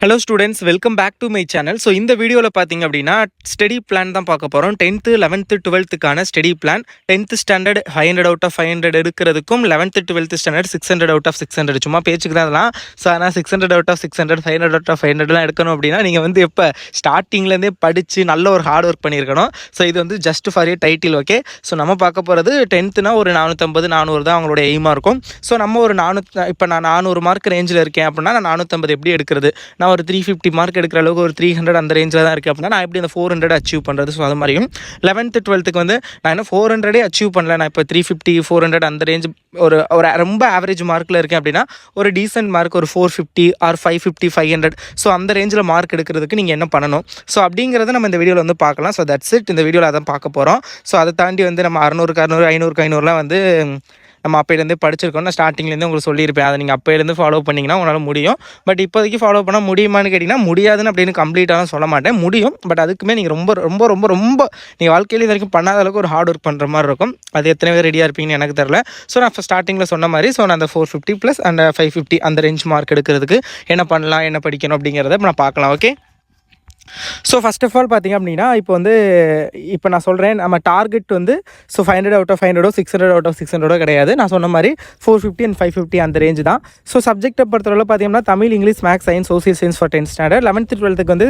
Hello students, welcome back to my channel. So இந்த வீடியோவில் பார்த்தீங்க அப்படின்னா ஸ்டடி பிளான் தான் பார்க்க போகிறோம். 10th 11th 12th study plan. 10th standard 500 out of 500 எடுக்கிறதுக்கும் 11th 12th standard 600 out of 600 சும்மா பேச்சுக்கு தான் அதெல்லாம். ஸோ ஆனால் 600 அவுட் ஆஃப் 600 500 அவுட் ஆஃப் 500 எடுக்கணும் அப்படின்னா நீங்கள் வந்து எப்போ ஸ்டார்டிங்லேருந்தே படித்து நல்ல ஒரு ஹார்ட் ஒர்க் பண்ணியிருக்கணும். ஸோ இது வந்து just for A title. Okay, so நம்ம பார்க்க போகிறது 10th ஒரு 450 400 தான் அவங்களோட எய்மாக இருக்கும். ஸோ நம்ம ஒரு 400, இப்போ நான் 400 மார்க் ரேஞ்சில் இருக்கேன் அப்படின்னா நான் 450 எப்படி எடுக்கிறது, நான் ஒரு 350 மார்க் எடுக்கிற அளவுக்கு ஒரு 300 அந்த ரேஞ்சில் தான் இருக்குது அப்படின்னா நான் எப்படி அந்த 400 அச்சீவ் பண்ணுறது. ஸோ அது மாதிரியும் 11th 12th வந்து நான் என்ன 400 அச்சீவ் பண்ணல, நான் இப்போ 350 400 அந்த ரேஞ்ச் ஒரு ரொம்ப ஆவரேஜ் மார்க்கில் இருக்கேன் அப்படின்னா ஒரு டீசென்ட் மார்க் ஒரு 450 ஆர் 550 500 ஸோ அந்த ரேஞ்சில் மார்க் எடுக்கிறதுக்கு நீங்கள் என்ன பண்ணணும், ஸோ அப்படிங்கிறத நம்ம இந்த வீடியோவில் வந்து பார்க்கலாம். ஸோ தட்ஸ் இட், இந்த வீடியோவில் அதான் பார்க்க போகிறோம். ஸோ அதை தாண்டி வந்து நம்ம 600 600 500 500லாம் வந்து நம்ம அப்போலேருந்து படிச்சிருக்கோம். நான் ஸ்டார்டிங்லேருந்து உங்களுக்கு சொல்லியிருப்பேன், அதை நீங்கள் அப்போலேருந்து ஃபாலோ பண்ணிங்கன்னா உங்களால் முடியும். பட் இப்போதைக்கு ஃபாலோ பண்ண முடியுமான்னு கேட்டிங்கன்னா முடியாதுன்னு அப்படின்னு கம்ப்ளீட்டாக சொல்ல மாட்டேன், முடியும். பட் அதுக்குமே நீங்கள் ரொம்ப ரொம்ப ரொம்ப ரொம்ப நீங்கள் வாழ்க்கையில் இது வரைக்கும் பண்ணாத அளவுக்கு ஒரு ஹார்ட் ஒர்க் பண்ணுற மாதிரி இருக்கும். அது எத்தனை பேர் ரெடியாக இருப்பீங்கன்னு எனக்கு தெரில. ஸோ நான் ஸ்டார்டிங்கில் சொன்ன மாதிரி நான் அந்த 450 ப்ளஸ் அந்த 550 அந்த ரேஞ்ச் மார்க் எடுக்கிறதுக்கு என்ன பண்ணலாம், என்ன படிக்கணும் அப்படிங்கிறத நான் பார்க்கலாம். Okay, so first of all பார்த்திங்க அப்படின்னா இப்போ நான் சொல்கிறேன், நம்ம டார்கெட் வந்து 500 அவுட் ஆஃப் 500 600 அவுட் ஆஃப் 600 கிடையாது. நான் சொன்ன மாதிரி 450 and 550 அந்த ரேஞ்ச் தான். ஸோ சப்ஜெக்டை பொறுத்தவரை பார்த்தீங்கன்னா Tamil, English, maths, science, social science for 10th standard. 11th 12th வந்து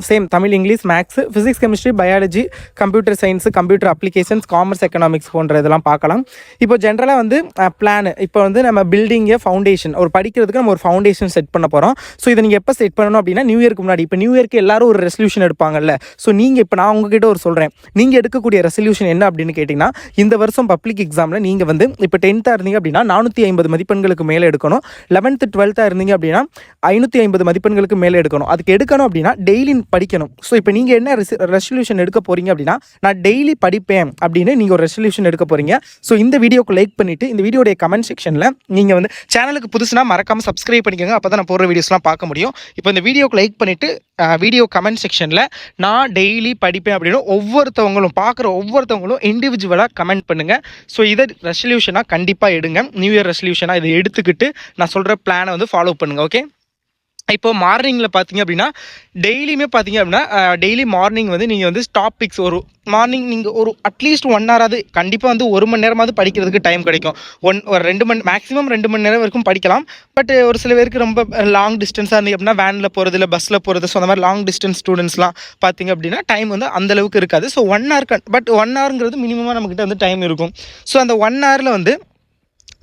same Tamil, English, maths, physics, chemistry, biology, computer science, computer applications, commerce, economics போன்ற இதெல்லாம் பார்க்கலாம். இப்போ ஜென்ரலாக வந்து பிளான், இப்போ வந்து நம்ம பில்டிங்கை ஃபவுண்டேஷன் ஒரு படிக்கிறதுக்கு நம்ம ஒரு ஃபவுண்டேஷன் செட் பண்ண போகிறோம். ஸோ இதை நீங்கள் எப்போ செட் பண்ணணும் அப்படின்னா நியூ இயர்க்கு முன்னாடி. இப்போ நியூ இயர்க்கு எல்லாரும் ஒரு ரெசல்யூஷன் எடுப்பாங்கல்ல. ஸோ நீங்கள் இப்போ நான் உங்ககிட்ட ஒரு சொல்கிறேன், நீங்கள் எடுக்கக்கூடிய ரெசல்யூஷன் என்ன அப்படின்னு கேட்டிங்கன்னா, இந்த வருஷம் பப்ளிக் எக்ஸாமில் நீங்கள் வந்து இப்போ 10th இருந்தீங்க அப்படின்னா 450 மதிப்பெண்களுக்கு மேலே எடுக்கணும். 11th 12th இருந்தீங்க அப்படின்னா 550 மதிப்பெண்களுக்கு மேலே எடுக்கணும். அதுக்கு எடுக்கணும் அப்படின்னா டெய்லி படிக்கணும். ஸோ இப்போ நீங்கள் என்ன ரெசல்யூஷன் எடுக்க போகிறீங்க அப்படின்னா, நான் டெய்லி படிப்பேன் அப்படின்னு நீங்கள் ஒரு ரெசல்யூஷன் எடுக்க போகிறீங்க. ஸோ இந்த வீடியோக்கு லைக் பண்ணிவிட்டு இந்த வீடியோடைய கமெண்ட் செக்ஷனில் நீங்கள் வந்து சேனலுக்கு புதுசுனா மறக்காமல் சப்ஸ்கிரைப் பண்ணிக்கோங்க, அப்போ தான் நான் போடுற வீடியோஸ்லாம் பார்க்க முடியும். இப்போ இந்த வீடியோக்கு லைக் பண்ணிவிட்டு வீடியோ கமெண்ட் செக்ஷனில் நான் டெய்லி படிப்பேன் அப்படின்னு பார்க்குற ஒவ்வொருத்தவங்களும் இண்டிவிஜுவலாக கமெண்ட் பண்ணுங்கள். ஸோ இதை ரெசல்யூஷனாக கண்டிப்பாக எடுங்க. நியூ இயர் ரெசல்யூஷனாக இதை எடுத்துக்கிட்டு நான் சொல்கிற பிளானை வந்து ஃபாலோ பண்ணுங்கள். ஓகே, இப்போ மார்னிங்கில் பார்த்தீங்க அப்படின்னா டெய்லியுமே பார்த்தீங்க அப்படின்னா டெய்லி மார்னிங் வந்து நீங்கள் வந்து டாபிக்ஸ் ஒரு மார்னிங் நீங்கள் ஒரு அட்லீஸ்ட் 1 ஹவராவது கண்டிப்பாக வந்து 1 மணி நேரமாவது படிக்கிறதுக்கு டைம் கிடைக்கும். ஒரு 2 மணி மேக்ஸிமம் 2 மணி நேரம் வரைக்கும் படிக்கலாம். பட் ஒரு சில பேருக்கு ரொம்ப லாங் டிஸ்டன்ஸாக இருந்தீங்க அப்படின்னா வேனில் போகிறது இல்லை பஸ்ஸில் போகிறது, ஸோ அந்த மாதிரி லாங் டிஸ்டன்ஸ் ஸ்டூடெண்ட்ஸ்லாம் பார்த்தீங்க அப்படின்னா டைம் வந்து அந்தளவுக்கு இருக்காது. ஸோ 1 ஹவர் பட் 1 ஹவருங்கிறது மினிமமாக நம்மக்கிட்ட வந்து டைம் இருக்கும். ஸோ அந்த 1 ஹவரில் வந்து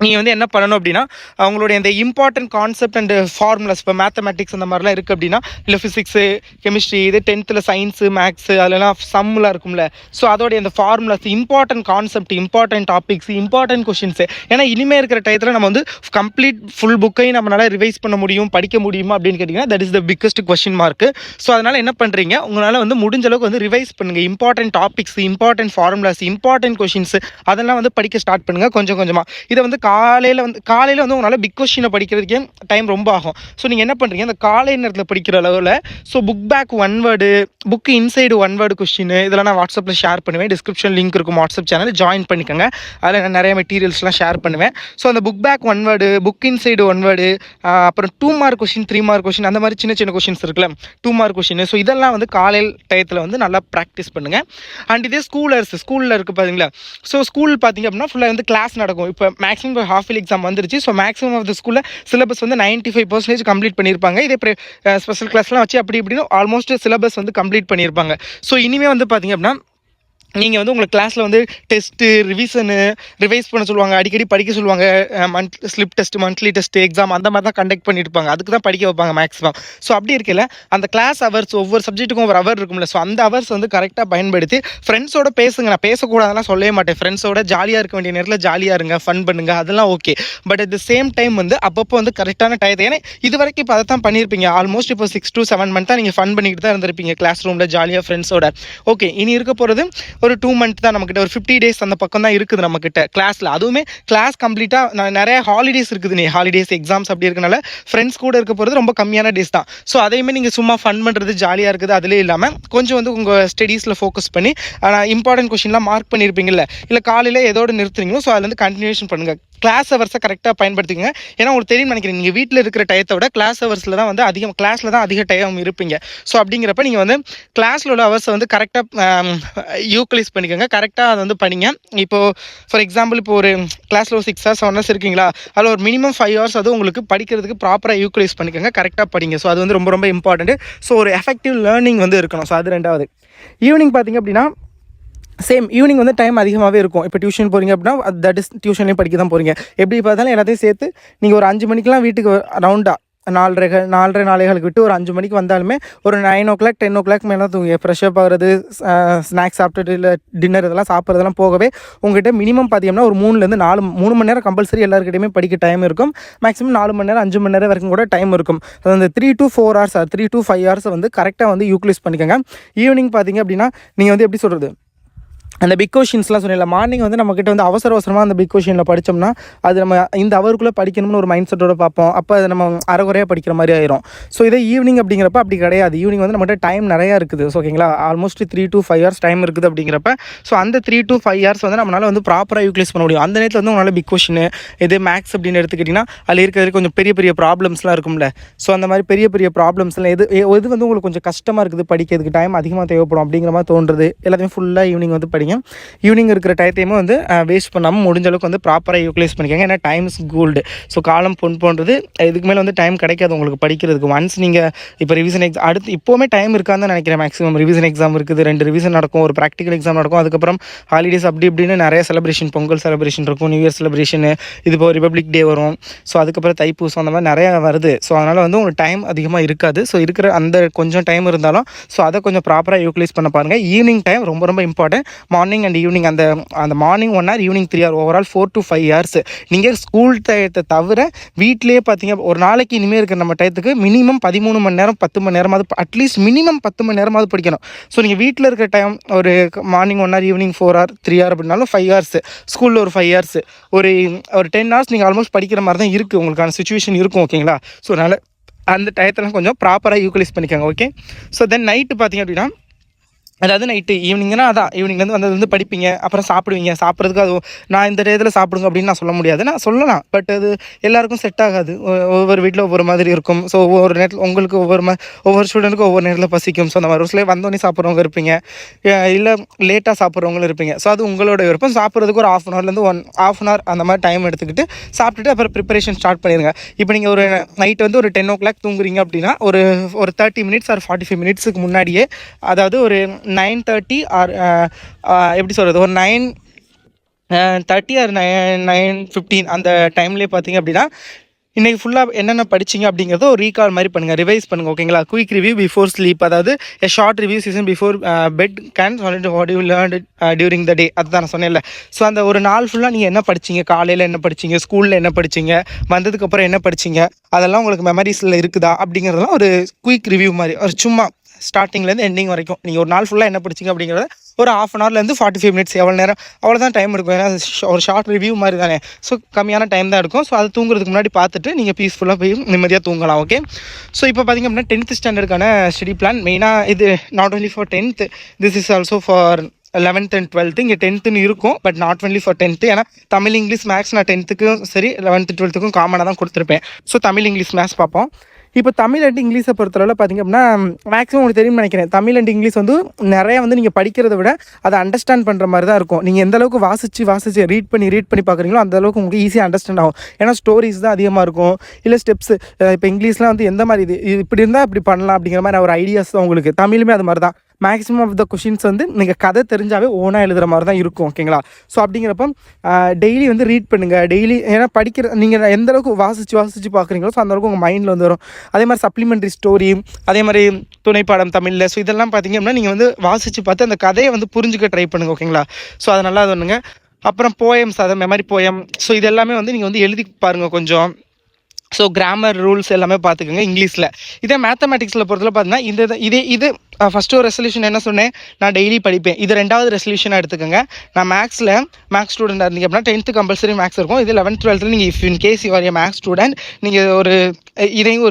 நீங்கள் வந்து என்ன பண்ணணும் அப்படின்னா அவங்களுடைய இந்த இம்பார்ட்டன்ட் கான்செப்ட் அண்ட் ஃபார்முலாஸ், இப்போ மேத்தமெட்டிக்ஸ் அந்த மாதிரிலாம் இருக்குது அப்படின்னா, இல்லை ஃபிசிக்ஸு, கெமிஸ்ட்ரி, இது 10th சயின்ஸு, மேக்ஸு அதெல்லாம் சம்முலாம் இருக்கும்ல. ஸோ அதோடைய இந்த formulas, important concept, important topics, important questions, ஏன்னா இனிமேல் இருக்கிற டயத்தில் நம்ம வந்து கம்ப்ளீட் ஃபுல் புக்கையும் நம்மளால் ரிவைஸ் பண்ண முடியும், படிக்க முடியுமா அப்படின்னு கேட்டிங்கன்னா that is the biggest question mark. So அதனால் என்ன பண்ணுறீங்க, உங்களால் வந்து முடிஞ்ச அளவுக்கு வந்து ரிவைஸ் பண்ணுங்கள். Important topics, important formulas, important questions அதெல்லாம் வந்து படிக்க ஸ்டார்ட் பண்ணுங்கள் கொஞ்சம் கொஞ்சமாக. இதை வந்து காலையில் வந்து உங்களால் பிக் கொஸ்டினை படிக்கிறதுக்கே டைம் ரொம்ப ஆகும். ஸோ நீங்கள் என்ன பண்ணுறீங்க, அந்த காலை நேரத்தில் படிக்கிற அளவில் so book back 1 word, book inside 1 word question இதெல்லாம் நான் வாட்ஸ்அப்பில் ஷேர் பண்ணுவேன். டிஸ்கிரிப்ஷன் லிங்க் இருக்கும், வாட்ஸ்அப் சேனல் ஜாயின் பண்ணிக்கோங்க. அதில் நான் நிறைய மெட்டீரியல்ஸ்லாம் ஷேர் பண்ணுவேன். ஸோ அந்த book back 1 word, book inside 1 word, அப்புறம் 2 மார்க் கொஸ்டின் 3 மார்க் கொஸ்டின் அந்த மாதிரி சின்ன சின்ன கொஸ்டின்ஸ் இருக்குல்ல 2 மார்க் கொஸ்டின். ஸோ இதெல்லாம் வந்து காலையில் டயத்தில் வந்து நல்லா ப்ராக்டிஸ் பண்ணுங்கள். அண்ட் இதே ஸ்கூலில் இருக்குது பார்த்தீங்களா. ஸோ ஸ்கூல் பார்த்தீங்க அப்படின்னா ஃபுல்லாக வந்து கிளாஸ் நடக்கும். இப்போ மேக்ஸிமம் ஹாஃப் இயர்லி எக்ஸாம் வந்துருச்சு. ஸோ மேக்ஸிமம் ஆஃப் த ஸ்கூலில் சிலபஸ் வந்து 95% கம்ப்ளீட் பண்ணியிருப்பாங்க. இதே ஸ்பெஷல் கிளாஸ்லாம் வச்சு அப்படி இப்படின்னு ஆல்மோஸ்ட் சிலபஸ் வந்து கம்ப்ளீட் பண்ணியிருப்பாங்க. ஸோ இனிமேல் வந்து பார்த்தீங்க அப்படின்னா நீங்கள் வந்து உங்கள் கிளாஸில் வந்து டெஸ்ட்டு ரிவைஸ் பண்ண சொல்லுவாங்க, அடிக்கடி படிக்க சொல்லுவாங்க. Slip test, monthly test, exam அந்த மாதிரி தான் கண்டக்ட் பண்ணியிருப்பாங்க. அதுக்கு தான் படிக்க வைப்பாங்க மேக்ஸிமம். ஸோ அப்படி இருக்கல அந்த கிளாஸ் ஹவர்ஸ் ஒவ்வொரு சப்ஜெக்ட்டுக்கும் ஒரு ஹவர் இருக்கும்ல. ஸோ அந்த ஹவர்ஸ் வந்து கரெக்டாக பயன்படுத்தி ஃப்ரெண்ட்ஸோட பேசுங்க. நான் பேசக்கூடாதுலாம் சொல்லவே மாட்டேன். ஃப்ரெண்ட்ஸோட ஜாலியாக இருக்க வேண்டிய நேரத்தில் ஜாலியாக இருங்க, ஃபன் பண்ணுங்கள், அதெல்லாம் okay. But at the same time வந்து அப்பப்போ வந்து கரெக்டான டயத்தை, ஏன்னா இது வரைக்கும் இப்போ அதை தான் பண்ணியிருப்பீங்க. ஆல்மோஸ்ட் இப்போ 6 to 7 months தான் நீங்கள் ஃபன் பண்ணிக்கிட்டு தான் இருந்திருப்பீங்க கிளாஸ் ரூமில் ஜாலியாக ஃப்ரெண்ட்ஸோட. ஓகே, இனி இருக்க போகிறது ஒரு 2 months தான் நம்மக்கிட்ட, ஒரு 50 days அந்த பக்கம் தான் இருக்குது நம்மக்கிட்ட கிளாஸில். அதுவுமே கிளாஸ் கம்ப்ளீட்டாக நிறைய ஹாலிடேஸ் இருக்குது. ஹாலிடேஸ் எக்ஸாம்ஸ் அப்படி இருக்கனால ஃப்ரெண்ட்ஸ் கூட இருக்க போகிறது ரொம்ப கம்மியான டேஸ் தான். ஸோ அதையுமே நீங்கள் சும்மா ஃபன் பண்ணுறது ஜாலியாக இருக்குது. அதிலே இல்லாமல் கொஞ்சம் வந்து உங்கள் ஸ்டடீஸில் ஃபோக்கஸ் பண்ணி இம்பார்ட்டன்ட் கொஷின்லாம் மார்க் பண்ணியிருப்பீங்கல்ல, இல்லை காலையில் எதோடு நிறுத்துறீங்களோ ஸோ அதில் வந்து கண்டினியூஷன் பண்ணுங்கள். கிளாஸ் ஹவர்ஸை கரெக்டாக பயன்படுத்திக்கங்க. ஏன்னா உங்களுக்கு தெரியும் நினைக்கிறேன், நீங்கள் வீட்டில் இருக்கிற டயத்தை விட கிளாஸ் ஹவர்ஸில் தான் வந்து கிளாஸில் தான் அதிக டைம் இருப்பீங்க. ஸோ அப்படிங்கிறப்ப நீங்கள் வந்து கிளாஸில் உள்ள ஹவர்ஸை வந்து கரெக்டாக யூட்டிலைஸ் பண்ணிக்கோங்க, கரெக்டாக அதை வந்து பண்ணிங்க. இப்போது ஃபார் எக்ஸாம்பிள் இப்போ ஒரு கிளாஸில் ஒரு 6 hours 7 hours இருக்கீங்களா, அதில் ஒரு மினிமம் 5 hours அது உங்களுக்கு படிக்கிறதுக்கு ப்ராப்பராக யூட்டிலைஸ் பண்ணிக்கோங்க, கரெக்டாக படிங்க. ஸோ அது வந்து ரொம்ப ரொம்ப இம்பார்ட்டன்ட். ஸோ ஒரு எஃபெக்டிவ் லேர்னிங் வந்து இருக்கணும். ஸோ அது ரெண்டாவது. ஈவினிங் பார்த்திங்க அப்படின்னா சேம் ஈவினிங் வந்து டைம் அதிகமாகவே இருக்கும். இப்போ டியூஷன் போகிறீங்க அப்படின்னா தட் இஸ் டியூஷன்லேயும் படிக்க தான் போகிறீங்க. எப்படி பார்த்தாலும் எல்லாத்தையும் சேர்த்து நீங்கள் ஒரு 5 மணிக்கெலாம் வீட்டுக்கு ரவுண்டாக 4:30 விட்டு ஒரு 5 மணிக்கு வந்தாலுமே ஒரு 9 o'clock 10 o'clock மேலே தான் தூங்குங்க. ஃப்ரெஷ்ஷப் ஆகிறது, ஸ்நாக்ஸ் சாப்பிட்டுட்டு இல்லை டின்னர் இதெல்லாம் சாப்பிட்றதெல்லாம் போகவே உங்கள்கிட்ட மினிமம் பார்த்தீங்கன்னா ஒரு 3 மணி நேரம் கம்பல்சரி எல்லாருக்கிட்டையுமே படிக்க டைம் இருக்கும். மேக்ஸிமம் 4 மணி நேரம் 5 மணி நேரம் வரைக்கும் கூட டைம் இருக்கும். அது அந்த 3 to 4 hours 3 to 5 hours வந்து கரெக்டாக வந்து யூட்டிலைஸ் பண்ணிக்கோங்க. ஈவினிங் பார்த்தீங்க அப்படின்னா நீங்கள் வந்து எப்படி சொல்கிறது, அந்த பிக் கொஷின்ஸ்லாம் சொன்னேன்ல, மார்னிங் வந்து நம்மக்கிட்ட வந்து அவசரமாக அந்த பிக் கொஷினில் படித்தோம்னா அது நம்ம இந்த அவருக்குள்ளே படிக்கணும்னு ஒரு மைண்ட் செட்டோட பார்ப்போம். அப்போ அதை நம்ம அரைகுறையாக படிக்கிற மாதிரி ஆயிரும். ஸோ இதே ஈவினிங் அப்படிங்கிறப்ப அப்படி கிடையாது. ஈவினிங் வந்து நம்மகிட்ட டைம் நிறையா இருக்குது. ஸோ ஓகேங்களா, ஆல்மோஸ்ட் 3 to 5 hours டைம் இருக்குது அப்படிங்கிறப்ப ஸோ அந்த 3 to 5 hours வந்து நம்மளால் வந்து ப்ராப்பராக யூட்டிலைஸ் பண்ண முடியும். அந்த நேரத்தில் வந்து உங்களால் பிக் கொஷின் இதே மேக்ஸ் அப்படின்னு எடுத்துக்கிட்டிங்கன்னா அதில் இருக்கிறது கொஞ்சம் பெரிய பெரிய ப்ராப்ளம்ஸ்லாம் இருக்கும்ல. ஸோ அந்த மாதிரி பெரிய பெரிய ப்ராப்ளம்ஸ்லாம் எது வந்து உங்களுக்கு கொஞ்சம் கஷ்டமாக இருக்குது, படிக்கிறதுக்கு டைம் அதிகமாக தேவைப்படும் அப்படிங்கிற மாதிரி தோன்றுறது எல்லாத்தையும் ஃபுல்லாக ஈவினிங் வந்து படிங்க. ஈவினிங் இருக்கிற டயத்தையுமே வந்து வேஸ்ட் பண்ணாமல் முடிஞ்ச அளவுக்கு வந்து ப்ராப்பராக யூட்டிலைஸ் பண்ணிக்கோங்க. ஏன்னா டைம் இஸ் கோல்டு. ஸோ காலம் பொன் போன்றது. இதுக்கு மேலே வந்து டைம் கிடைக்காது உங்களுக்கு படிக்கிறதுக்கு. ஒன்ஸ் நீங்கள் இப்போ ரிவிஷன் எக்ஸாம் அடுத்து இப்போவுமே டைம் இருக்கான்னு தான் நினைக்கிறேன். மேக்ஸிமம் ரிவிஷன் எக்ஸாம் இருக்குது, 2 ரிவிஷன் நடக்கும், ஒரு ப்ராக்டிக்கல் எக்ஸாம் நடக்கும், அதுக்கப்புறம் ஹாலிடேஸ் அப்படி இப்படின்னு நிறைய செலிப்ரேஷன், பொங்கல் செலிப்ரேஷன் இருக்கும், நியூ இயர் செலிப்ரேஷனு, இது இப்போ ரிபப்ளிக் டே வரும். ஸோ அதுக்கப்புறம் தைப்பூசம் அந்த மாதிரி நிறையா வருது. ஸோ அதனால் வந்து உங்களுக்கு டைம் அதிகமாக இருக்காது. ஸோ இருக்கிற அந்த கொஞ்சம் டைம் இருந்தாலும் ஸோ அதை கொஞ்சம் ப்ராப்பராக யூட்டிலைஸ் பண்ண பாருங்கள். ஈவினிங் டைம் ரொம்ப ரொம்ப இம்பார்ட்டன்ட். மார்னிங் அண்ட் ஈவினிங் அந்த morning 1 hour, evening 3 hour, overall 4 to 5 hours நீங்கள் ஸ்கூல் டயத்தை தவிர வீட்டிலேயே பார்த்தீங்க ஒரு நாளைக்கு இனிமேல் இருக்கிற நம்ம டயத்துக்கு மினிமம் 13 மணி நேரம் 10 மணி நேரமாவது அட்லீஸ்ட் மினிமம் 10 மணி நேரமாவது படிக்கணும். ஸோ நீங்கள் வீட்டில் இருக்கிற டைம் ஒரு morning 1 hour, evening 4 hour 3 hour அப்படின்னாலும் 5 hours, ஸ்கூலில் ஒரு 5 hours, ஒரு 10 hours நீங்கள் ஆல்மோஸ்ட் படிக்கிற மாதிரி தான் இருக்குது, உங்களுக்கான சுச்சுவேஷன் இருக்கும். ஓகேங்களா, ஸோ அதனால் அந்த டயத்தெல்லாம் கொஞ்சம் ப்ராப்பராக யூட்டிலைஸ் பண்ணிக்கோங்க. ஓகே, ஸோ தென் நைட்டு பார்த்தீங்க அப்படின்னா அதாவது நைட்டு ஈவினிங்னா அதான் ஈவினிங்லேருந்து வந்தது படிப்பீங்க, அப்புறம் சாப்பிடுவீங்க. சாப்பிட்றதுக்கு அது நான் இந்த டயத்தில் சாப்பிடுங்க அப்படின்னு நான் சொல்ல முடியாது, நான் சொல்லலாம். பட் அது எல்லாேருக்கும் செட் ஆகாது. ஒவ்வொரு வீட்டில் ஒவ்வொரு மாதிரி இருக்கும். ஸோ ஒவ்வொரு நேரத்தில் உங்களுக்கு ஒவ்வொரு ஸ்டூடெண்ட்டுக்கும் ஒவ்வொரு நேரத்தில் பசிக்கும். ஸோ அந்த மாதிரி ஒரு சில வந்தோடனே சாப்பிட்றவங்க இருப்பீங்க, இல்லை லேட்டாக சாப்பிட்றவங்களும் இருப்பீங்க. ஸோ அது உங்களோட விருப்பம். சாப்பிட்றதுக்கு ஒரு 1/2 hourலேருந்து 1/2 hour அந்த மாதிரி டைம் எடுத்துக்கிட்டு சாப்பிட்டுட்டு அப்புறம் ப்ரிப்பரேஷன் ஸ்டார்ட் பண்ணிடுங்க. இப்போ நீங்கள் ஒரு நைட்டு வந்து ஒரு 10 o'clock தூங்குறீங்க அப்படின்னா ஒரு 30 minutes or 45 minutes முன்னாடியே, அதாவது ஒரு 9:30 ஆர் எப்படி சொல்கிறது, ஒரு 9:30 ஆர் 9:15 அந்த டைம்லேயே பார்த்தீங்க அப்படின்னா இன்றைக்கி ஃபுல்லாக என்னென்ன படிச்சிங்க அப்படிங்கிறத ஒரு ரீகால் மாதிரி பண்ணுங்கள், ரிவைஸ் பண்ணுங்கள். ஓகேங்களா, குயிக் ரிவ்யூ பிஃபோர் ஸ்லீப், அதாவது a short review session before bed can solid what you learned during the day. அதுதான் நான் சொன்னேன்ல. ஸோ அந்த ஒரு நாள் ஃபுல்லாக நீங்கள் என்ன படிச்சிங்க, காலையில் என்ன படிச்சிங்க, ஸ்கூலில் என்ன படிச்சிங்க, வந்ததுக்கப்புறம் என்ன படிச்சிங்க, அதெல்லாம் உங்களுக்கு மெமரிஸில் இருக்குதா அப்படிங்கிறதெல்லாம் ஒரு குயிக் ரிவ்யூ மாதிரி, ஒரு சும்மா ஸ்டார்டிங்லேருந்து எண்டிங் வரைக்கும் நீங்கள் ஒரு நாள் ஃபுல்லாக என்ன படிச்சிங்க அப்படிங்கிறத ஒரு 1/2 hourலேருந்து 45 minutes எவ்வளோ நேரம் அவ்வளோதான் டைம் எடுக்கும். ஏன்னா ஒரு ஷார்ட் ரிவ்யூ மாதிரி தானே. ஸோ கம்மியான டைம் தான் எடுக்கும். ஸோ அது தூங்குறதுக்கு முன்னாடி பார்த்துட்டு நீங்கள் பீஸ்ஃபுல்லாக போய் நிம்மதியாக தூங்கலாம். ஓகே, ஸோ இப்போ பார்த்திங்க அப்படின்னா 10th standardக்கான ஸ்டடி பிளான் மெயினாக இது not only for 10th, this is also for 11th and 12th. இங்கே 10th இருக்கும், but not only for 10th. ஏன்னா தமிழ், இங்கிலீஷ், மேக்ஸ் நான் 10th சரி 11th 12th காமனாக தான் கொடுத்துருப்பேன். ஸோ தமிழ், இங்கிலீஷ், மேக்ஸ் பார்ப்போம். இப்போ தமிழ் அண்ட் இங்கிலீஷை பொறுத்தளவில் பார்த்திங்க அப்படின்னா மேக்ஸிமம் உங்களுக்கு தெரியும்னு நினைக்கிறேன். தமிழ் அண்ட் இங்கிலீஷ் வந்து நிறையா வந்து நீங்கள் படிக்கிறத விட அதை அண்டர்ஸ்டாண்ட் பண்ணுற மாதிரி தான் இருக்கும். நீங்கள் எந்த அளவுக்கு வாசித்து ரீட் பண்ணி பார்க்குறீங்களோ அந்த அளவுக்கு உங்களுக்கு ஈஸியாக அண்டர்ஸ்டாண்ட் ஆகும். ஏன்னா ஸ்டோரிஸ் தான் அதிகமாக இருக்கும், இல்லை ஸ்டெப்ஸ். இப்போ இங்கிலீஷ்லாம் வந்து எந்த மாதிரி இது இப்படி இருந்தால் இப்படி பண்ணலாம் அப்படிங்கிற மாதிரி ஒரு ஐடியாஸ் தான் உங்களுக்கு. தமிழுமே அது மாதிரி தான். மேக்ஸிமம் ஆஃப் த கொஷின்ஸ் வந்து நீங்கள் கதை தெரிஞ்சாவே ஓனாக எழுதுகிற மாதிரி தான் இருக்கும். ஓகேங்களா, ஸோ அப்படிங்கிறப்ப டெய்லி வந்து ரீட் பண்ணுங்கள். டெய்லி ஏன்னா நீங்கள் எந்த அளவுக்கு வாசித்து பார்க்குறீங்களோ ஸோ அந்தளவுக்கு உங்கள் மைண்டில் வந்து வரும். அதே மாதிரி சப்ளிமெண்ட்ரி ஸ்டோரி, அதே மாதிரி துணைப்பாடம் தமிழில். ஸோ இதெல்லாம் பார்த்திங்க அப்படின்னா நீங்கள் வந்து வாசித்து பார்த்து அந்த கதையை வந்து புரிஞ்சுக்க ட்ரை பண்ணுங்கள். ஓகேங்களா, ஸோ அது நல்லா பண்ணுங்க. அப்புறம் போயம்ஸ், அதை மெமரி போயம். ஸோ இது எல்லாமே வந்து நீங்கள் வந்து எழுதி பாருங்கள். கொஞ்சம் ஸோ கிராமர் ரூல்ஸ் எல்லாமே பார்த்துக்கோங்க இங்கிலீஷில். இதே மேத்தமெட்டிக்ஸில் பொறுத்தவரை பார்த்தீங்கன்னா இது ஃபஸ்ட்டு ஒரு ரெசல்யூஷன் என்ன சொன்னேன், நான் டெய்லி படிப்பேன். இது 2வது ரெசல்யூஷனாக எடுத்துக்கோங்க. நான் மேக்ஸ் ஸ்டூடெண்டாக இருந்தீங்க அப்படின்னா 10th கம்பல்சரி மேக்ஸ் இருக்கும். இது 11th 12th நீங்கள் if in case you are a maths student, நீங்கள் இதையும்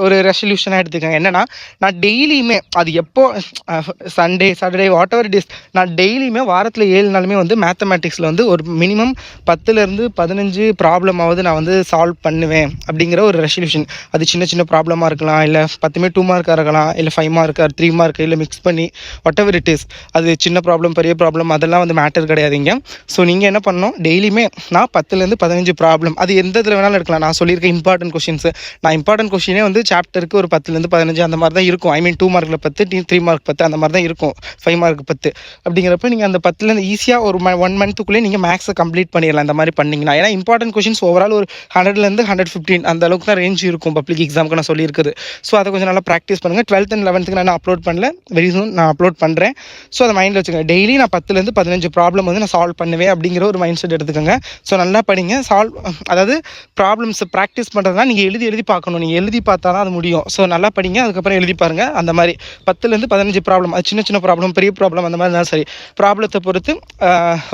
ஒரு ரெசல்யூஷனாக எடுத்துக்கோங்க. என்னென்னா, நான் டெய்லியுமே அது எப்போ Sunday Saturday what ever it is, நான் டெய்லியுமே வாரத்தில் 7 நாளுமே வந்து மேத்தமெட்டிக்ஸில் வந்து ஒரு மினிமம் 10லேருந்து 15 ப்ராப்ளமாவது நான் வந்து சால்வ் பண்ணுவேன் அப்படிங்கிற ஒரு ரெசல்யூஷன். அது சின்ன சின்ன ப்ராப்ளமாக இருக்கலாம், இல்லை 10மே 2 மார்க்காக இருக்கலாம், இல்லை 5 மார்க் 3 மார்க் இல்லை மிக்ஸ் பண்ணி வாட் எவர் இட் இஸ். அது சின்ன ப்ராப்ளம் பெரிய ப்ராப்ளம் அதெல்லாம் வந்து மேட்டர் கிடையாதுங்க. ஸோ நீங்கள் என்ன பண்ணணும், டெய்லியுமே நான் 10லேருந்து 15 ப்ராப்ளம், அது எந்த இதில் வேணாலும் எடுக்கலாம். நான் சொல்லியிருக்கேன் இம்பார்ட்டன்ட் கொஷின்ஸு, நான் இம்பார்ட்டன்ட் கொஷினே வந்து சாப்டருக்கு ஒரு 10லேருந்து 15 அந்த மாதிரி தான் இருக்கும். ஐ மீன் 2 மார்க்கில் 10, 3 மார்க் 10 அந்த மாதிரி தான் இருக்கும், 5 மார்க் 10 அப்படிங்கிறப்ப நீங்கள் அந்த 10லேருந்து ஈஸியாக ஒரு 1 மந்த்துக்குள்ளே நீங்கள் மேக்ஸை கம்ப்ளீட் பண்ணிடலாம் இந்த மாதிரி பண்ணிங்கன்னா. ஏன்னா இம்பார்ட்டன்ட் கொஷின்ஸ் ஓவரால் ஒரு 100லேருந்து 115 அந்த அளவுக்கு தான் ரேஞ்ச் இருக்கும் பப்ளிக் எக்ஸாமுக்கு நான் சொல்லியிருக்குது. ஸோ அதை கொஞ்சம் நல்லா ப்ராக்டிஸ் பண்ணுங்கள். 12th and 11th நான் அப்லோட் பண்ணல, வெரி சூன் நான் அப்லோட் பண்ணுறேன். ஸோ அதை மைண்டில் வச்சுக்கோங்க. டெய்லி நான் 10லேருந்து 15 ப்ராப்ளம் வந்து நான் சால்வ் பண்ணுவேன் அப்படிங்கிற ஒரு மைண்ட் செட் எடுத்துக்கோங்க. ஸோ நல்லா படிங்க. அதாவது ப்ராப்ளம்ஸை ப்ராக்டிஸ் பண்ணுறதுனா நீங்கள் எழுதி பார்க்கணும். நீங்கள் எழுதி பார்த்தா தான் அது முடியும். ஸோ நல்லா படிங்க, அதுக்கப்புறம் எழுதி பாருங்கள். அந்த மாதிரி 10லேருந்து 15 ப்ராப்ளம், அது சின்ன சின்ன ப்ராப்ளம் பெரிய ப்ராப்ளம் அந்த மாதிரி இருந்தாலும் சரி, ப்ராப்ளத்தை பொறுத்து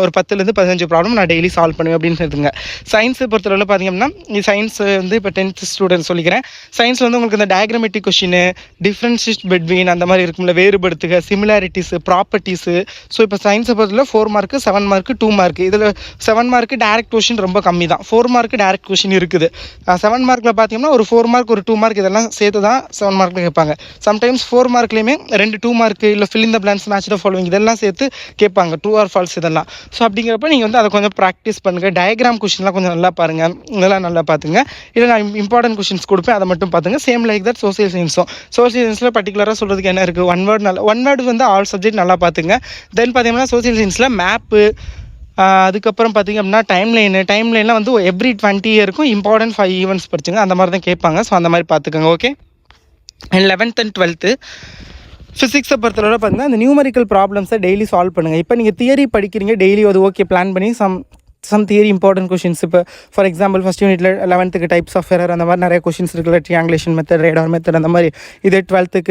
ஒரு 10லேருந்து 15 ப்ராப்ளம் நான் டெய்லி சால்வ் பண்ணுவேன் அப்படின்னு சொல்லுங்க. சயின்ஸை பொறுத்தளவில் பார்த்தீங்கன்னா, சயின்ஸ் வந்து இப்போ 10th ஸ்டூடெண்ட் சொல்லிக்கிறேன். சயின்ஸில் வந்து உங்களுக்கு இந்த டயக்ராமெட்டிக் கொஷின், டிஃப்ரென்ஷியேட் பிட்வீன் அந்த மாதிரி இருக்கும்ல, வேறுபடுத்துக, சிமிலாரிட்டிஸு, ப்ராப்பர்ட்டிஸு. ஸோ இப்போ சயின்ஸை பொறுத்தவரை 4 மார்க்கு 7 மார்க்கு 2 மார்க்கு. இதில் 7 மார்க்கு டேரக்ட் கொஷின் ரொம்ப கம்மி தான், 4 மார்க்கு டேரக்ட் கொஷின் இருக்குது. 7 மார்க்கில் பார்த்தீங்கன்னா ஒரு 4 மார்க் ஒரு 2 மார்க் இதெல்லாம் சேர்த்து தான் 7 மார்க்கில் கேட்பாங்க. சம்டைம்ஸ் 4 மார்க்லேயுமே 2 மார்க்கு இல்லை fill in the blanks, match the following இதெல்லாம் சேர்த்து கேட்பாங்க, ட்ரூ ஆர் ஃபால்ஸ் இதெல்லாம். ஸோ அப்படிங்கிறப்ப நீங்கள் வந்து அதை கொஞ்சம் ப்ராக்டிஸ் பண்ணுங்கள். டயக்ராம் கொஷின்லாம் கொஞ்சம் நல்லா பாருங்கள், இதெல்லாம் நல்லா பார்த்துங்க. இல்லை நான் இம்பார்ட்டன்ட் கொஷின்ஸ் கொடுப்பேன், அதை மட்டும் பார்த்துங்க. சேம் லைக் தட் சோசியல் சயின்ஸில் பர்டிகுலராக சொல்கிறதுக்கு என்ன இருக்குது, ஒன் வேர்டு வந்து ஆல் சப்ஜெக்ட் நல்லா பார்த்துங்க. தென் பார்த்தீங்கன்னா சோசியல் சயின்ஸில் மேப்பு, அதுக்கப்புறம் பார்த்திங்க அப்படின்னா டைம்லைன்லாம் வந்து எவ்ரி 20 இயருக்கும் இம்பார்ட்டன்ட் 5 ஈவெண்ட்ஸ் படிச்சுங்க, அந்த மாதிரி தான் கேட்பாங்க. ஸோ அந்த மாதிரி பார்த்துக்கோங்க. Okay. And 11th and 12th ஃபிசிக்ஸை பொறுத்தவரை பார்த்தீங்கன்னா அந்த நியூமரிக்கல் ப்ராப்ளம்ஸை டெய்லி சால்வ் பண்ணுங்கள். இப்போ நீங்கள் தியரி படிக்கிறீங்க டெய்லி, அது ஓகே, பிளான் பண்ணி சம் தியரி இம்பார்ட்டன்ட் கொஷின்ஸ். இப்போ ஃபார் எக்ஸாம்பிள் ஃபஸ்ட் யூனிட்டில் 11th டைப்ஸ் ஆஃப் எரர் அந்த மாதிரி நிறைய கொஷின்ஸ் இருக்குல்ல, ட்ரியாங்குலேஷன் மெத்தட், ரேடார் மெத்தட் அந்த மாதிரி. இது 12th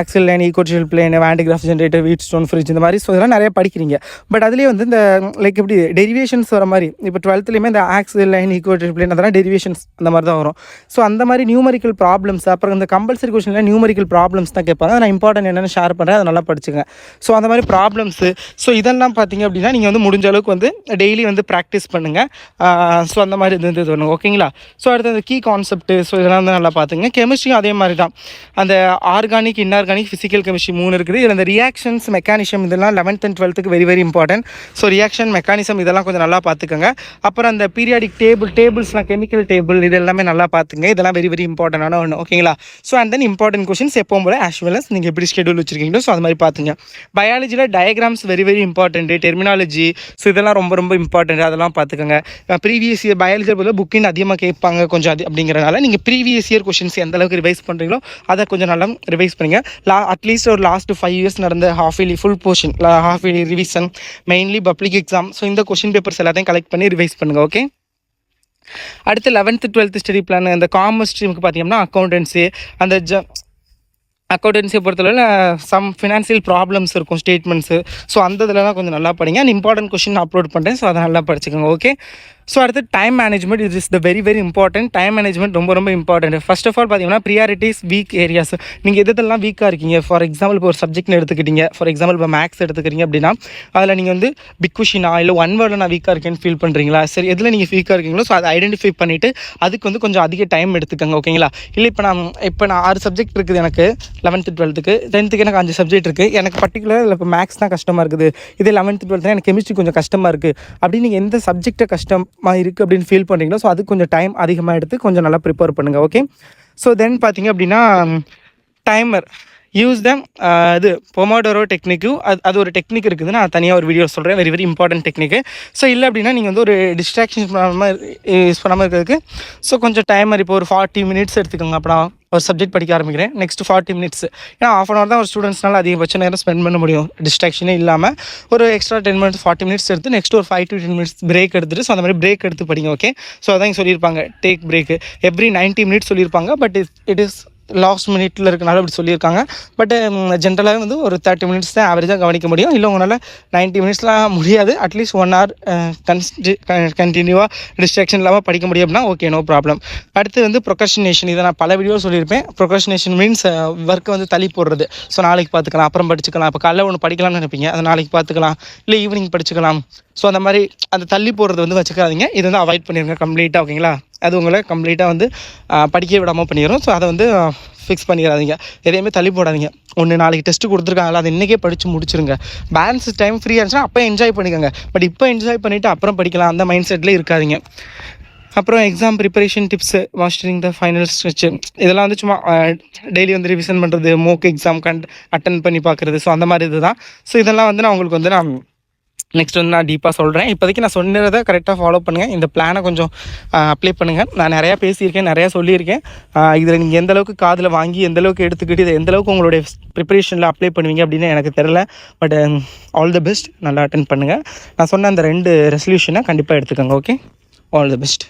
axial line, equal plane, Van de Graaff generator, Wheatstone bridge இந்த மாதிரி. ஸோ இதெல்லாம் நிறைய படிக்கிறீங்க. பட் அதுலேயே வந்து இந்த லைக் எப்படி டெரிவேஷன்ஸ் வர மாதிரி, இப்போ 12thலேயுமே இந்த ஆக்சல் லைன், ஈக்குவல் பிளேன் அதெல்லாம் டெரிவேஷன்ஸ் அந்த மாதிரி தான் வரும். ஸோ அந்த மாதிரி நியூமரிக்கல் ப்ராப்ளம்ஸ், அப்புறம் இந்த கம்பல்சரி கொஷினில் நியூமரிக்கல் ப்ராப்ளம்ஸ் தான் கேட்பாங்க. நான் இம்பார்ட்டன்ட் என்னென்னு ஷேர் பண்ணுறேன், அதை நல்லா படிச்சுங்க. ஸோ அந்த மாதிரி ப்ராப்ளம்ஸு, ஸோ இதெல்லாம் பார்த்தீங்க அப்படின்னா நீங்கள் வந்து முடிஞ்ச அளவுக்கு வந்து டெய்லி வந்து ப்ராக்டிஸ் பண்ணுங்கள். ஸோ அந்த மாதிரி இது பண்ணுங்க. ஓகேங்களா. ஸோ அடுத்து அந்த கீ கான்செப்ட், ஸோ இதெல்லாம் வந்து நல்லா பார்த்துங்க. கெமிஸ்ட்ரியும் அதே மாதிரி தான், அந்த ஆர்கானிக், இன்ஆர்கானிக், ஃபிசிக்கல் கெமிஸ்ட்ரி 3 இருக்குது. இதில் இந்த ரியாக்ஷன்ஸ், மெக்கானிசம் இதெல்லாம் 11th and 12th very very important. So reaction, mechanism இதெல்லாம் கொஞ்சம் நல்லா பார்த்துக்கோங்க. அப்புறம் அந்த பீரியாடிக் டேபிள்ஸ்லாம், கெமிக்கல் டேபிள் இது எல்லாமே நல்லா பார்த்துங்க. இதெல்லாம் வெரி வெரி இம்பார்ட்டண்டான ஒன்று. ஓகேங்களா. So and then important questions எப்பவும் போல ஆஸ் வெல் அஸ் நீங்கள் எப்படி ஷெடியூல் வச்சிருக்கீங்களோ ஸோ அது மாதிரி பார்த்துங்க. பயாலஜியில் diagrams very very important, terminology, so இதெல்லாம் ரொம்ப ரொம்ப இம்பார்ட்டன்ட், அதெல்லாம் பார்த்துக்கோங்க. ப்ரீவியஸ் இயர் பயாலஜி போல புக்கின் அதிகமாக கேட்பாங்க கொஞ்சம், அப்படிங்கிறனால நீங்கள் ப்ரீவியஸ் இயர் கொஷின்ஸ் எந்த அளவுக்கு ரிவைஸ் பண்ணுறீங்களோ அதை கொஞ்சம் நல்லா ரிவைஸ் பண்ணுங்க. அட்லீஸ்ட் ஒரு லாஸ்ட் 5 years நடந்த half yearly full portion, half yearly revision, mainly public exam, so இந்த கொஷின் பேப்பர்ஸ் எல்லாத்தையும் கலெக்ட் பண்ணி ரிவைஸ் பண்ணுங்கள். ஓகே. அடுத்து 11th 12th ஸ்டடி பிளான். இந்த காமர்ஸ் ஸ்ட்ரீமுக்கு பார்த்தீங்கன்னா அக்கௌண்டன்சி, அந்த அக்கௌண்டன்சியை பொறுத்தளவில் சம் ஃபினான்சியல் ப்ராப்ளம்ஸ் இருக்கும், ஸ்டேட்மெண்ட்ஸு. ஸோ அந்த இதெல்லாம் கொஞ்சம் நல்லா படிங்க. அண்ட் இம்பார்ட்டன்ட் கொஷின் அப்லோட் பண்ணுறேன், ஸோ அதை நல்லா படிச்சுக்கோங்க. ஓகே. ஸோ அடுத்து time management, it is the very very important. Time management ரொம்ப ரொம்ப இம்பார்ட்டன்ட். ஃபர்ஸ்ட் ஆஃப் ஆல் பார்த்தீங்கன்னா ப்ரியாரிட்டிஸ், வீக் ஏரியாஸ், நீங்கள் எதெல்லாம் வீக்காக இருக்கீங்க. ஃபார் எக்ஸாம்பிள் இப்போ ஒரு சப்ஜெக்ட்னு எடுத்துக்கிட்டீங்க, ஃபார் எக்ஸாம்பிள் இப்போ மேக்ஸ் எடுத்துக்கிறீங்க அப்படின்னா அதில் நீங்கள் வந்து பிக் கொஷினா இல்லை ஒன் வேர்டில் நான் வீக்காக இருக்கேன்னு ஃபீல் பண்ணுறீங்களா, சரி எதில் நீங்கள் வீக்காக இருக்கீங்களோ ஸோ அதை ஐடென்டிஃபை பண்ணிவிட்டு அதுக்கு வந்து கொஞ்சம் அதிக டைம் எடுத்துக்கோங்க. ஓகேங்களா. இல்லை இப்போ நான் 6 சப்ஜெக்ட் இருக்குது எனக்கு 11th 12th, 10th எனக்கு 5 சப்ஜெக்ட் இருக்குது. எனக்கு பர்டிகுலர் இல்லை இப்போ மேக்ஸ் தான் கஷ்டமாக இருக்குது, இதே 11th 12th எனக்கு கெமிஸ்ட்ரி கொஞ்சம் கஷ்டமாக இருக்குது அப்படின்னு நீங்கள் எந்த சப்ஜெக்டை கஷ்டமாக இருக்குது அப்படின்னு ஃபீல் பண்ணுறீங்களோ ஸோ அதுக்கு கொஞ்சம் டைம் அதிகமாக எடுத்து கொஞ்சம் நல்லா ப்ரிப்பேர் பண்ணுங்கள். ஓகே. ஸோ தென் பார்த்தீங்க அப்படின்னா டைமர் யூஸ் தம், இது பொமோடோரோ டெக்னிக்கு, அது ஒரு டெக்னிக் இருக்குது, நான் தனியாக ஒரு வீடியோ சொல்கிறேன், வெரி வெரி இம்பார்ட்டன்ட் டெக்னிக்கு. ஸோ இல்லை அப்படின்னா நீங்கள் வந்து ஒரு டிஸ்ட்ராக்ஷன் யூஸ் பண்ணாமல் இருக்கிறதுக்கு ஸோ கொஞ்சம் டைமர் இப்போ ஒரு 40 minutes எடுத்துக்கோங்க. அப்புறம் ஒரு சப்ஜெக்ட் படிக்க ஆரம்பிக்கிறேன். நெக்ஸ்ட் 40 மினிட்ஸ், ஏன்னா ½ அன் ஹவர் தான் ஒரு ஸ்டூடெண்ட்ஸ்னால அதிகபட்ச நேரம் ஸ்பெண்ட் பண்ண முடியும், டிஸ்ட்ராக்ஷனே இல்லாமல். ஒரு எக்ஸ்ட்ரா 10 மினிட்ஸ் 40 மினிட்ஸ் எடுத்து நெக்ஸ்ட் ஒரு 5 to 10 மினிட்ஸ் பிரேக் எடுத்துகிட்டு, ஸோ அந்த மாதிரி பிரேக் எடுத்து படிங்க. ஓகே, ஸோ அதான் இங்கே சொல்லியிருப்பாங்க, டேக் பிரேக்கு எவ்ரி 90 மினிட்ஸ் சொல்லியிருப்பாங்க. பட் இட் இஸ் லாஸ்ட் மினிட்ல இருக்கனால அப்படி சொல்லியிருக்காங்க. பட் ஜென்ரலாகவே வந்து ஒரு 30 மினிட்ஸ் தான் ஆவரேஜாக கவனிக்க முடியும். இல்லை உங்களால் 90 மினிட்ஸ்லாம் முடியாது, அட்லீஸ்ட் 1 hour கண்டினியூவாக டிஸ்ட்ராக்ஷன் இல்லாமல் படிக்க முடியும் அப்படின்னா ஓகே, நோ ப்ராப்ளம். அடுத்து வந்து ப்ரொக்ரஸ்டினேஷன், இதை நான் பல வீடியோ சொல்லியிருப்பேன். ப்ரொக்ரஸ்டினேஷன் மீன்ஸ் ஒர்க்கை வந்து தள்ளி போடுறது. ஸோ நாளைக்கு பார்த்துக்கலாம், அப்புறம் படிச்சுக்கலாம். இப்போ காலைல ஒன்று படிக்கலாம்னு நினைப்பீங்க, அதை நாளைக்கு பார்த்துக்கலாம், இல்லை ஈவினிங் படிச்சுக்கலாம். ஸோ அந்த மாதிரி அந்த தள்ளி போடுறது வந்து வச்சுக்காதீங்க. இது வந்து அவாய்ட் பண்ணிடுங்க கம்ப்ளீட்டாக. ஓகேங்களா, அது உங்களை கம்ப்ளீட்டாக வந்து படிக்க விடாமல் பண்ணிடும். ஸோ அதை வந்து ஃபிக்ஸ் பண்ணிடாதீங்க, எதையுமே தள்ளி போடாதீங்க. ஒன்று நாளைக்கு டெஸ்ட்டு கொடுத்துருக்காங்களா, அதை இன்றைக்கே படித்து முடிச்சிருங்க. பேலன்ஸ் டைம் ஃப்ரீயாக இருந்துச்சுன்னா அப்போ என்ஜாய் பண்ணிக்கோங்க. பட் இப்போ என்ஜாய் பண்ணிவிட்டு அப்புறம் படிக்கலாம் அந்த மைண்ட் செட்டில் இருக்காதிங்க. அப்புறம் exam preparation tips, mastering the final stretch, இதெல்லாம் வந்து சும்மா டெய்லி வந்து ரிவிஷன் பண்ணுறது, மோக் எக்ஸாம் அட்டன் பண்ணி பார்க்குறது. ஸோ அந்த மாதிரி இது தான். ஸோ இதெல்லாம் வந்து நான் உங்களுக்கு வந்து நான் நெக்ஸ்ட் வந்து நான் டீப்பாக சொல்கிறேன். இப்போதைக்கு நான் சொன்னதை கரெக்டாக ஃபாலோ பண்ணுங்கள். இந்த பிளானை கொஞ்சம் அப்ளை பண்ணுங்கள். நான் நிறையா பேசியிருக்கேன், நிறையா சொல்லியிருக்கேன். இதில் நீங்கள் எந்தளவுக்கு காதில் வாங்கி எந்தளவுக்கு எடுத்துக்கிட்டு இதை எந்தளவுக்கு உங்களுடைய ப்ரிப்பரேஷனில் அப்ளை பண்ணுவீங்க அப்படின்னு எனக்கு தெரில. பட் ஆல் தி பெஸ்ட், நல்லா அட்டென்ட் பண்ணுங்கள். நான் சொன்ன அந்த 2 ரெசல்யூஷனை கண்டிப்பாக எடுத்துக்கோங்க. Okay, all the best.